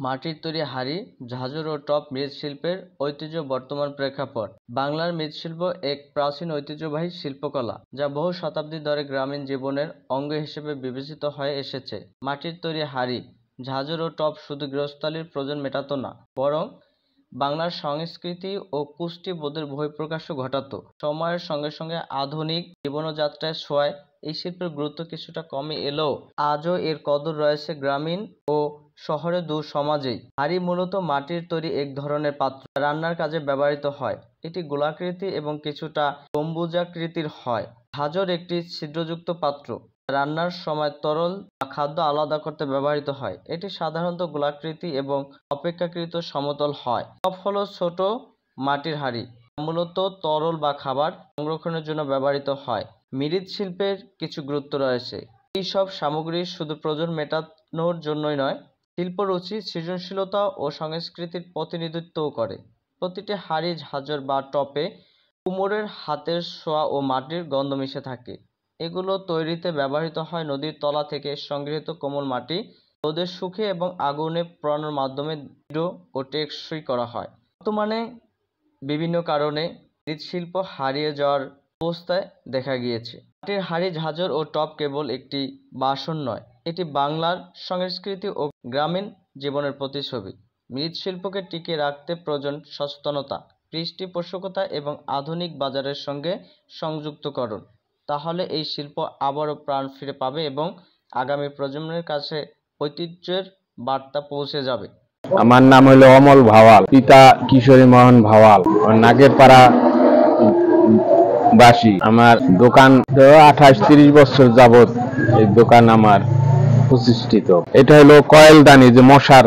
মাটির তৈরি হাঁড়ি, ঝাঁঝর ও টপ মৃৎশিল্পের ঐতিহ্য বর্তমান প্রেক্ষাপট। বাংলার মৃৎশিল্প এক প্রাচীন ঐতিহ্যবাহী শিল্পকলা, যা বহু শতাব্দী ধরে গ্রামীণ জীবনের অঙ্গ হিসেবে বিবেচিত হয়ে এসেছে। মাটির তৈরি হাঁড়ি, ঝাঁঝর ও টপ শুধু গৃহস্থালির প্রয়োজন মেটাত না, বরং বাংলার সংস্কৃতি ও কুষ্টিবোধের বহিঃপ্রকাশও ঘটাত। সময়ের সঙ্গে সঙ্গে আধুনিক জীবনযাত্রায় ছোঁয়ায় এই শিল্পের গুরুত্ব কিছুটা কমে এলেও আজও এর কদর রয়েছে গ্রামীণ ও শহরের দু সমাজেই। হাঁড়ি মূলত মাটির তৈরি এক ধরনের পাত্র, রান্নার কাজে ব্যবহৃত হয়। এটি গোলাকৃতি এবং কিছুটা গম্বুজাকৃতির হয়। ঝাঁঝর একটি ছিদ্রযুক্ত পাত্র, রান্নার সময় তরল বা খাদ্য আলাদা করতে ব্যবহৃত হয়। এটি সাধারণত গোলাকৃতি এবং অপেক্ষাকৃত সমতল হয়। টপ হলো ছোট মাটির হাঁড়ি, মূলত তরল বা খাবার সংরক্ষণের জন্য ব্যবহৃত হয়। মৃৎশিল্পের কিছু গুরুত্ব রয়েছে। এই সব সামগ্রী শুধু প্রয়োজন মেটানোর জন্যই নয়, শিল্পরুচি, সৃজনশীলতা ও সংস্কৃতির প্রতিনিধিত্বও করে। প্রতিটি হাঁড়ি, ঝাঁঝর বা টপে কুমোরের হাতের ছোঁয়া ও মাটির গন্ধ মিশে থাকে। এগুলো তৈরিতে ব্যবহৃত হয় নদীর তলা থেকে সংগৃহীত কোমল মাটি, রোদে শুকিয়ে এবং আগুনে পোড়ানোর মাধ্যমে দৃঢ় ও টেকসই করা হয়। বর্তমানে বিভিন্ন কারণে মৃৎশিল্প হারিয়ে যাওয়ার অবস্থায় দেখা গিয়েছে। মাটির হাঁড়ি, ঝাঁঝর ও টপ কেবল একটি বাসন নয়, এটি বাংলার সংস্কৃতি ও গ্রামীণ জীবনের প্রতিচ্ছবি। মৃৎশিল্পকে টিকিয়ে রাখতে প্রয়োজন সচেতনতা, পৃষ্ঠপোষকতা এবং আধুনিক বাজারের সঙ্গে সংযুক্তকরণ। তাহলে এই শিল্প আবারও প্রাণ ফিরে পাবে এবং আগামী প্রজন্মের কাছে ঐতিহ্যের বার্তা পৌঁছে যাবে। আমার নাম হলো অমল ভাওয়াল, পিতা কিশোরী মোহন ভাওয়াল, নাগেরপাড়া বাসী। আমার দোকান 28-30 বছর যাবত এই দোকান আমার প্রতিষ্ঠিত। এটা হলো কয়েলদানি, যে মশার